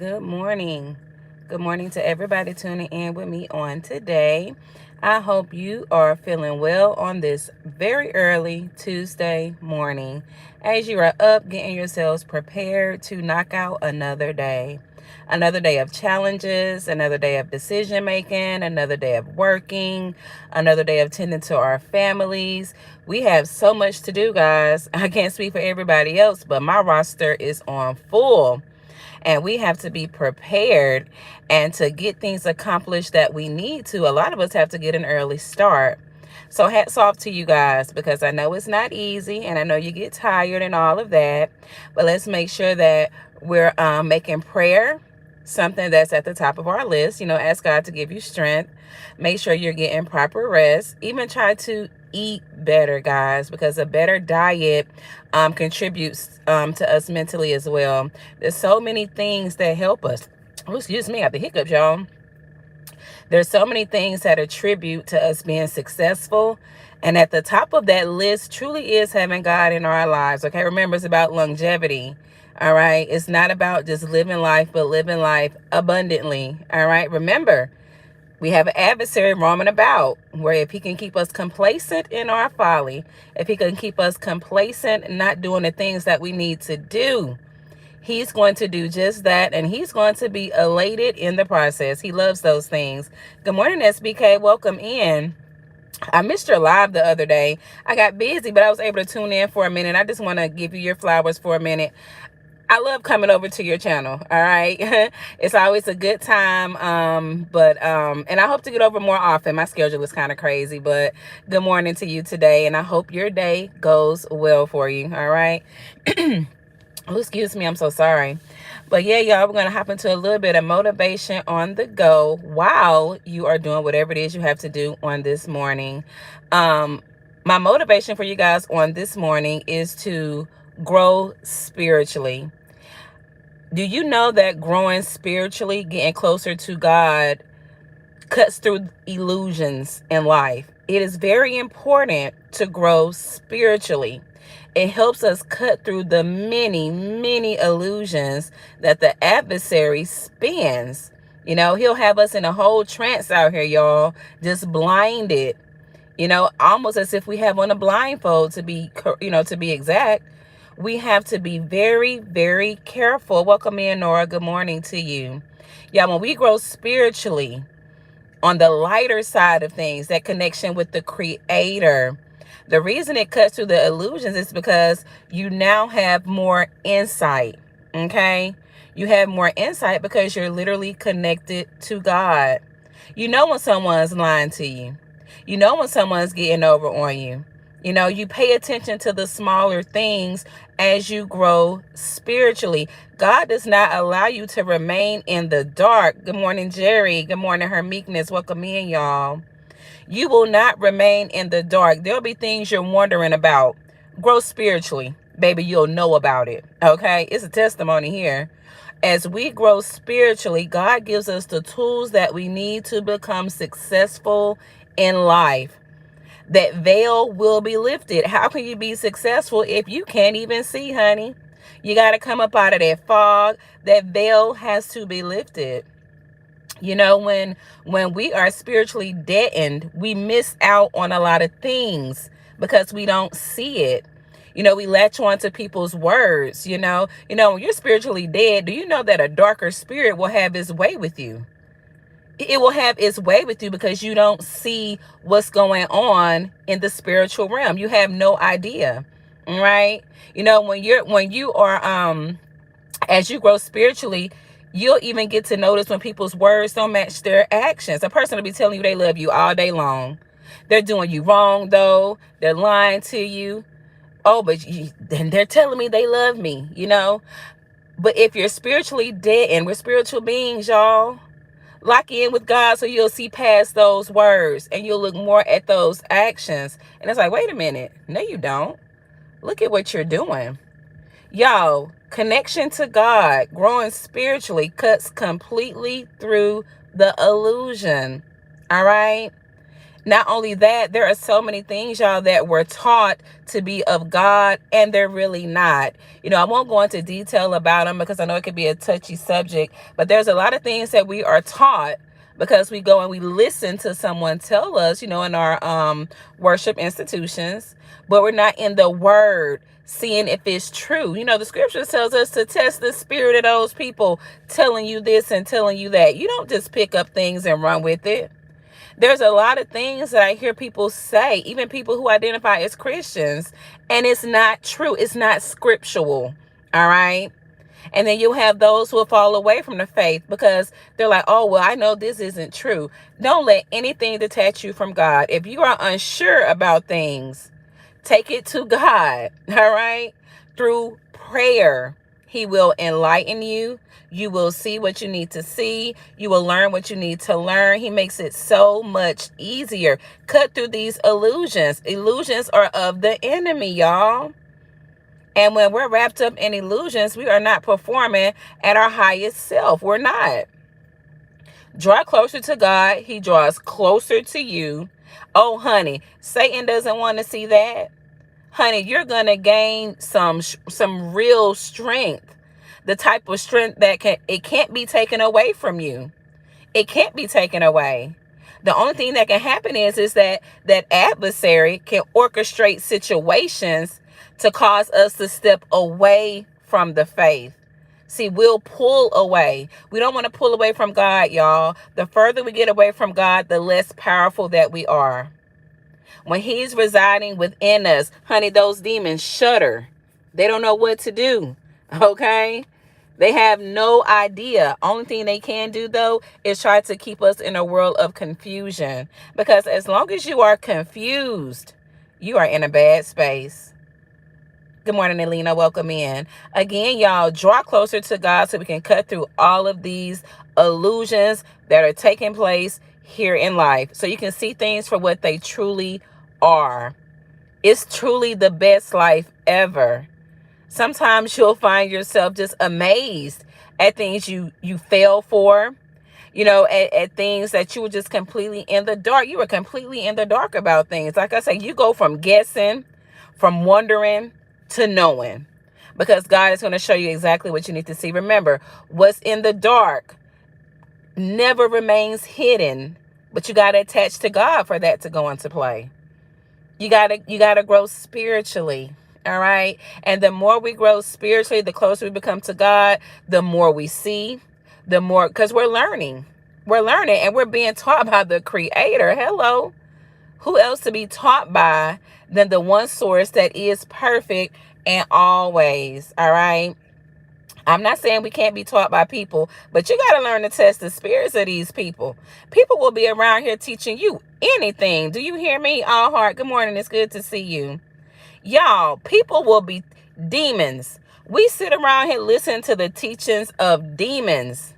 Good morning. Good morning to everybody tuning in with me on today. I hope you are feeling well on this very early Tuesday morning as you are up getting yourselves prepared to knock out another day. Another day of challenges, another day of decision making, another day of working, another day of tending to our families. We have so much to do, guys. I can't speak for everybody else, but my roster is on full and we have to be prepared and to get things accomplished that we need to. A lot of us have to get an early start. So hats off to you guys because I know it's not easy and I know you get tired and all of that. But let's make sure that we're making prayer something that's at the top of our list. Ask God to give you strength. Make sure you're getting proper rest. Even try to eat better, guys, because a better diet contributes to us mentally as well. There's so many things that help us. Oh, excuse me, I have the hiccups, y'all. There's so many things that attribute to us being successful. And at the top of that list truly is having God in our lives. Okay, remember, it's about longevity. All right, it's not about just living life, but living life abundantly. All right, remember, we have an adversary roaming about where if he can keep us complacent in our folly, if he can keep us complacent, not doing the things that we need to do, he's going to do just that, and he's going to be elated in the process. He loves those things. Good morning, SBK. Welcome in. I missed your live the other day. I got busy, but I was able to tune in for a minute. I just want to give you your flowers for a minute. I love coming over to your channel. All right. It's always a good time. And I hope to get over more often. My schedule is kind of crazy, but good morning to you today. And I hope your day goes well for you. All right. Oh, excuse me, I'm so sorry. But yeah, y'all, we're going to hop into a little bit of motivation on the go while you are doing whatever it is you have to do on this morning. My motivation for you guys on this morning is to grow spiritually. Do you know that growing spiritually, getting closer to God, cuts through illusions in life? It is very important to grow spiritually. It helps us cut through the many, many illusions that the adversary spins. He'll have us in a whole trance out here, y'all, just blinded, almost as if we have on a blindfold to be exact. We have to be very, very careful. Welcome in, Nora. Good morning to you. Yeah, when we grow spiritually, on the lighter side of things, that connection with the creator, the reason it cuts through the illusions is because you now have more insight. Okay, you have more insight because you're literally connected to God. You know when someone's lying to you. You know when someone's getting over on you. You pay attention to the smaller things as you grow spiritually. God does not allow you to remain in the dark. Good morning, Jerry. Good morning, her meekness. Welcome in, y'all. You will not remain in the dark. There'll be things you're wondering about. Grow spiritually. Baby, you'll know about it. Okay? It's a testimony here. As we grow spiritually, God gives us the tools that we need to become successful in life. That veil will be lifted. How can you be successful if you can't even see, honey? You got to come up out of that fog. That veil has to be lifted. When we are spiritually deadened, we miss out on a lot of things because we don't see it. We latch on to people's words. When you're spiritually dead, do you know that a darker spirit will have its way with you? It will have its way with you because you don't see what's going on in the spiritual realm. You have no idea, right? When you are as you grow spiritually, you'll even get to notice when people's words don't match their actions. A person will be telling you they love you all day long. They're doing you wrong, though. They're lying to you. Oh, but then they're telling me they love me. But if you're spiritually dead, and we're spiritual beings, y'all, lock in with God so you'll see past those words and you'll look more at those actions. And it's like, wait a minute. No, you don't. Look at what you're doing. Y'all, connection to God, growing spiritually, cuts completely through the illusion. All right. Not only that, there are so many things, y'all, that were taught to be of God, and they're really not. I won't go into detail about them because I know it could be a touchy subject, but there's a lot of things that we are taught because we go and we listen to someone tell us, in our worship institutions, but we're not in the word seeing if it's true. The scripture tells us to test the spirit of those people telling you this and telling you that. You don't just pick up things and run with it. There's a lot of things that I hear people say, even people who identify as Christians, and it's not true. It's not scriptural. All right. And then you'll have those who will fall away from the faith because they're like, oh, well, I know this isn't true. Don't let anything detach you from God. If you are unsure about things, take it to God. All right. Through prayer, He will enlighten you. You will see what you need to see. You will learn what you need to learn. He makes it so much easier. Cut through these illusions. Illusions are of the enemy, y'all. And when we're wrapped up in illusions, we are not performing at our highest self. We're not. Draw closer to God. He draws closer to you. Oh, honey, Satan doesn't want to see that. Honey, you're going to gain some real strength. The type of strength that can't be taken away from you. It can't be taken away. The only thing that can happen is that adversary can orchestrate situations to cause us to step away from the faith. See, we'll pull away. We don't want to pull away from God, y'all. The further we get away from God, the less powerful that we are. When He's residing within us, honey, those demons shudder. They don't know what to do. Okay? They have no idea. Only thing they can do, though, is try to keep us in a world of confusion. Because as long as you are confused, you are in a bad space. Good morning, Alina. Welcome in. Again, y'all, draw closer to God so we can cut through all of these illusions that are taking place here in life. So you can see things for what they truly are. It's truly the best life ever. Sometimes you'll find yourself just amazed at things you fell for, at things that you were just completely in the dark. You were completely in the dark about things. Like I say, you go from guessing, from wondering to knowing, because God is going to show you exactly what you need to see. Remember, what's in the dark never remains hidden, but you got to attach to God for that to go into play. You gotta grow spiritually. All right. And the more we grow spiritually, the closer we become to God, the more we see, the more, because we're learning and we're being taught by the Creator. Hello. Who else to be taught by than the one source that is perfect and always. All right. I'm not saying we can't be taught by people, but you got to learn to test the spirits of these people. People will be around here teaching you anything. Do you hear me? All heart. Good morning. It's good to see you. Y'all, people will be demons. We sit around here listening to the teachings of demons,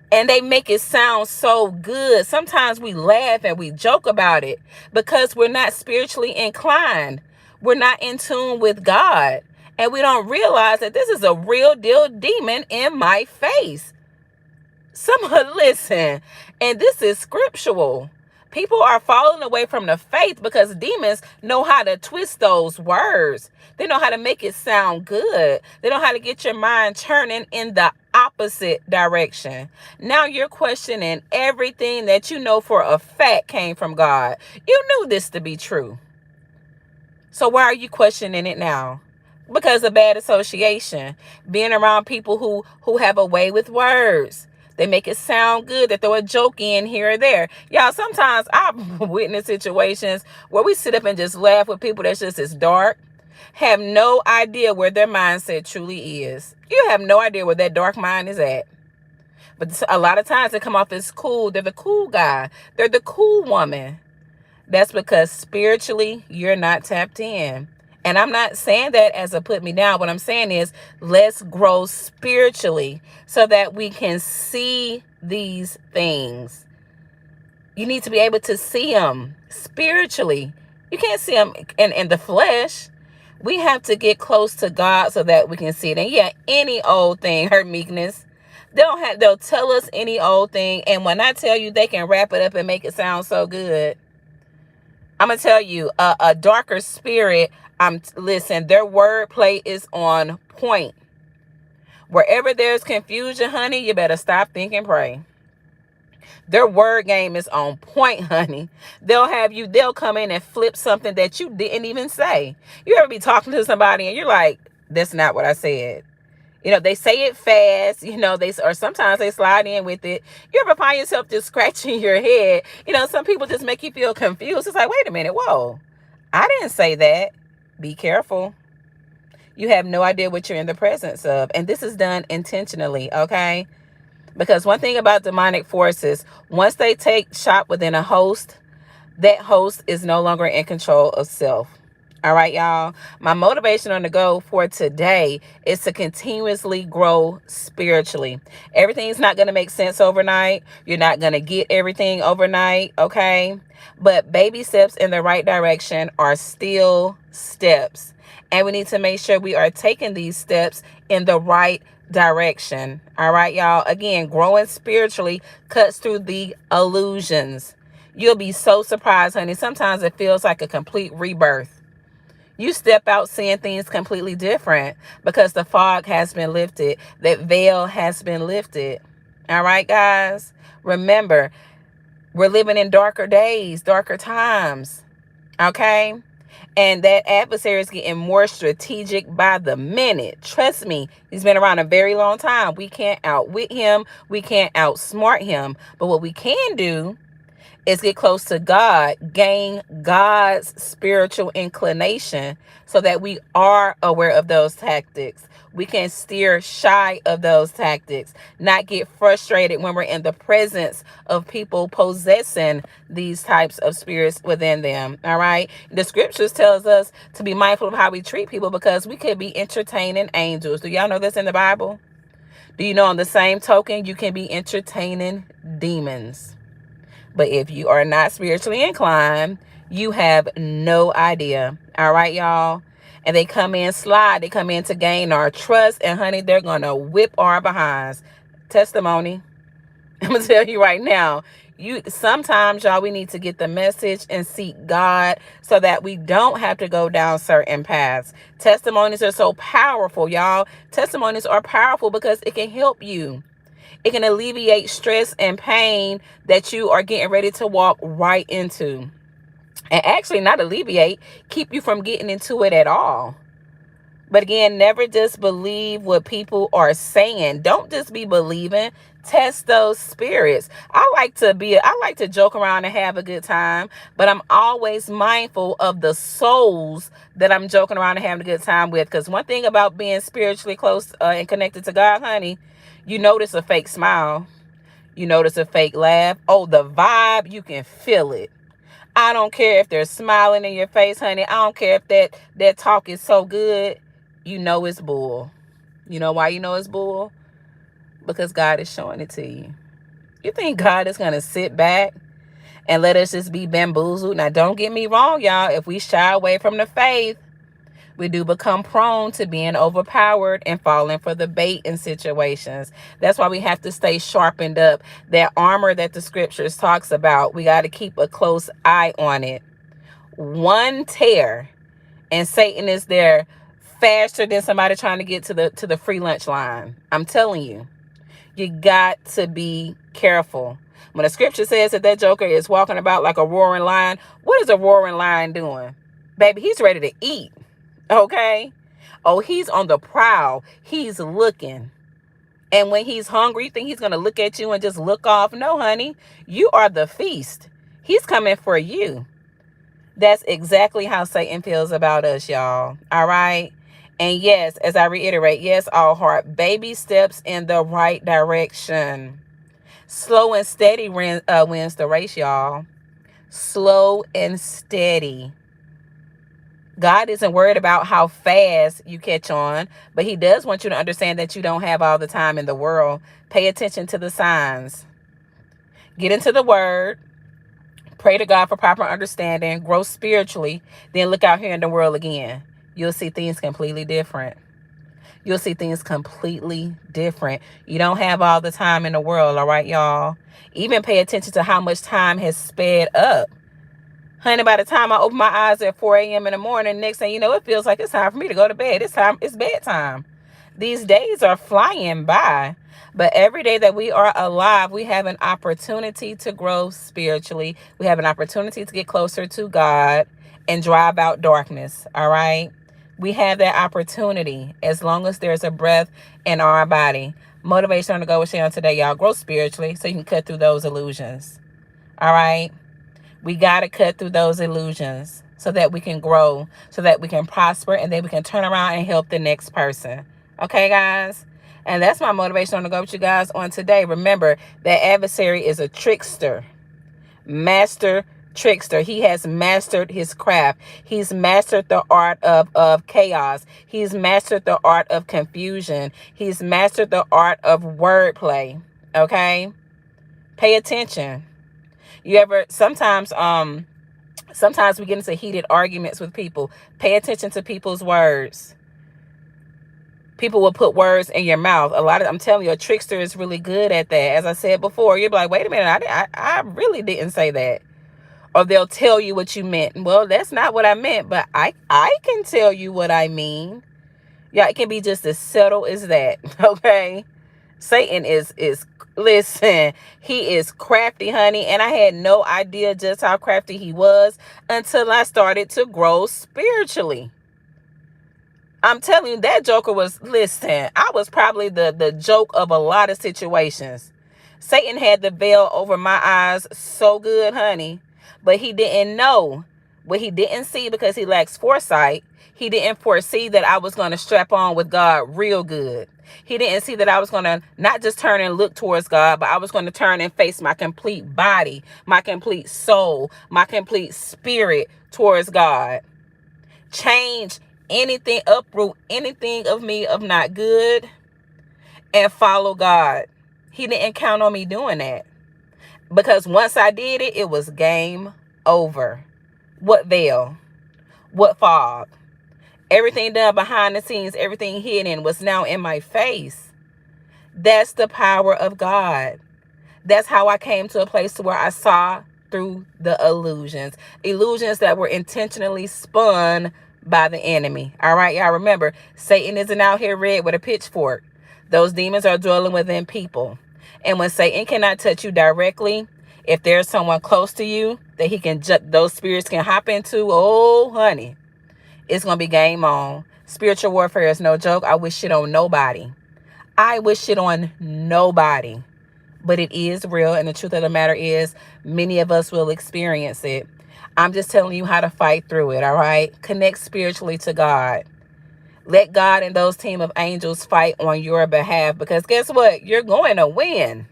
and they make it sound so good. Sometimes we laugh and we joke about it because we're not spiritually inclined. We're not in tune with God. And we don't realize that this is a real deal demon in my face. Someone listen, and this is scriptural. People are falling away from the faith because demons know how to twist those words. They know how to make it sound good. They know how to get your mind turning in the opposite direction. Now you're questioning everything that you know for a fact came from God. You knew this to be true. So why are you questioning it now? Because of bad association, being around people who have a way with words. They make it sound good. They throw a joke in here or there. Y'all, sometimes I've witnessed situations where we sit up and just laugh with people that's just as dark, have no idea where their mindset truly is. You have no idea where that dark mind is at. But a lot of times they come off as cool. They're the cool guy. They're the cool woman. That's because spiritually, you're not tapped in. And I'm not saying that as a put me down. What I'm saying is let's grow spiritually so that we can see these things. You need to be able to see them spiritually. You can't see them in the flesh. We have to get close to God so that we can see it. And yeah, any old thing, her meekness. They'll tell us any old thing. And when I tell you, they can wrap it up and make it sound so good. I'm gonna tell you, a darker spirit. Listen, their wordplay is on point. Wherever there's confusion, honey, you better stop, think, and pray. Their word game is on point, honey. They'll come in and flip something that you didn't even say. You ever be talking to somebody and you're like, that's not what I said. They say it fast, or sometimes they slide in with it. You ever find yourself just scratching your head? Some people just make you feel confused. It's like, wait a minute, whoa, I didn't say that. Be careful. You have no idea what you're in the presence of. And this is done intentionally, okay? Because one thing about demonic forces, once they take shop within a host, that host is no longer in control of self. All right, y'all. My motivation on the go for today is to continuously grow spiritually. Everything's not going to make sense overnight. You're not going to get everything overnight, okay? But baby steps in the right direction are still steps. And we need to make sure we are taking these steps in the right direction. All right, y'all. Again, growing spiritually cuts through the illusions. You'll be so surprised, honey. Sometimes it feels like a complete rebirth. You step out seeing things completely different because the fog has been lifted. That veil has been lifted. All right, guys. Remember, we're living in darker days, darker times. Okay? And that adversary is getting more strategic by the minute. Trust me, he's been around a very long time. We can't outwit him. We can't outsmart him. But what we can do is get close to God, gain God's spiritual inclination so that we are aware of those tactics. We can steer shy of those tactics, not get frustrated when we're in the presence of people possessing these types of spirits within them. All right. The scriptures tells us to be mindful of how we treat people because we could be entertaining angels. Do y'all know this in the Bible? Do you know on the same token, you can be entertaining demons? But if you are not spiritually inclined, you have no idea. All right, y'all. And they come in slide. They come in to gain our trust. And honey, they're going to whip our behinds. Testimony. I'm going to tell you right now. Sometimes, y'all, we need to get the message and seek God so that we don't have to go down certain paths. Testimonies are so powerful, y'all. Testimonies are powerful because it can help you. It can alleviate stress and pain that you are getting ready to walk right into. And actually not alleviate, keep you from getting into it at all. But again, never just believe what people are saying. Don't just be believing. Test those spirits. I like to joke around and have a good time, but I'm always mindful of the souls that I'm joking around and having a good time with. Because one thing about being spiritually close and connected to God, honey, you notice a fake smile. You notice a fake laugh. Oh, the vibe, you can feel it. I don't care if they're smiling in your face, honey. I don't care if that talk is so good. You know it's bull. You know why you know it's bull? Because God is showing it to you. You think God is going to sit back and let us just be bamboozled? Now, don't get me wrong, y'all. If we shy away from the faith, we do become prone to being overpowered and falling for the bait in situations. That's why we have to stay sharpened up. That armor that the scriptures talks about, we got to keep a close eye on it. One tear, and Satan is there faster than somebody trying to get to the free lunch line. I'm telling you, you got to be careful. When the scripture says that joker is walking about like a roaring lion, what is a roaring lion doing? Baby, he's ready to eat. Okay? Oh, he's on the prowl. He's looking. And when he's hungry, you think he's going to look at you and just look off? No, honey. You are the feast. He's coming for you. That's exactly how Satan feels about us, y'all. All right? And yes, as I reiterate, yes, all heart, baby steps in the right direction. Slow and steady wins the race, y'all. Slow and steady. God isn't worried about how fast you catch on, but he does want you to understand that you don't have all the time in the world. Pay attention to the signs. Get into the word. Pray to God for proper understanding. Grow spiritually. Then look out here in the world again. You'll see things completely different. You'll see things completely different. You don't have all the time in the world, all right, y'all? Even pay attention to how much time has sped up. Honey, by the time I open my eyes at 4 a.m. in the morning, next thing you know, it feels like it's time for me to go to bed. It's bedtime. These days are flying by. But every day that we are alive, we have an opportunity to grow spiritually. We have an opportunity to get closer to God and drive out darkness. All right. We have that opportunity as long as there's a breath in our body. Motivation on the go with Shay on today, y'all. Grow spiritually so you can cut through those illusions. All right. We got to cut through those illusions so that we can grow, so that we can prosper, and then we can turn around and help the next person. Okay, guys? And that's my motivation on the go with you guys on today. Remember, that adversary is a trickster, master trickster. He has mastered his craft. He's mastered the art of chaos. He's mastered the art of confusion. He's mastered the art of wordplay. Okay? Pay attention. You ever sometimes we get into heated arguments with people. Pay attention to people's words. People will put words in your mouth. I'm telling you, a trickster is really good at that. As I said before, you'll be like, wait a minute, I really didn't say that. Or they'll tell you what you meant. Well, that's not what I meant, but I can tell you what I mean. Yeah, it can be just as subtle as that. Okay? Satan is listen, he is crafty, honey, and I had no idea just how crafty he was until I started to grow spiritually. I'm telling you, that joker was, listen, I was probably the joke of a lot of situations. Satan had the veil over my eyes so good, honey, but he didn't know. What he didn't see, because he lacks foresight, he didn't foresee that I was going to strap on with God real good. He didn't see that I was going to not just turn and look towards God, but I was going to turn and face my complete body, my complete soul, my complete spirit towards God. Change anything, uproot anything of me of not good, and follow God. He didn't count on me doing that, because once I did it, it was game over. What veil? What fog? Everything done behind the scenes, everything hidden was now in my face. That's the power of God. That's how I came to a place to where I saw through the illusions. Illusions that were intentionally spun by the enemy. All right, y'all remember, Satan isn't out here red with a pitchfork. Those demons are dwelling within people. And when Satan cannot touch you directly, if there's someone close to you that he can, those spirits can hop into, oh, honey, it's going to be game on. Spiritual warfare is no joke. I wish it on nobody. I wish it on nobody. But it is real. And the truth of the matter is, many of us will experience it. I'm just telling you how to fight through it, all right? Connect spiritually to God. Let God and those team of angels fight on your behalf. Because guess what? You're going to win.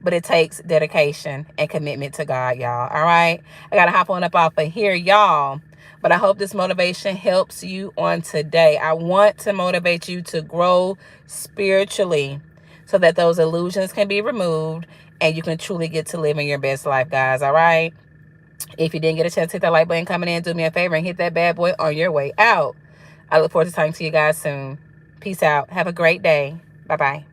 But it takes dedication and commitment to God, y'all. All right? I got to hop on up off of here, y'all. But I hope this motivation helps you on today. I want to motivate you to grow spiritually so that those illusions can be removed and you can truly get to living your best life, guys. All right? If you didn't get a chance to hit that like button coming in, do me a favor and hit that bad boy on your way out. I look forward to talking to you guys soon. Peace out. Have a great day. Bye-bye.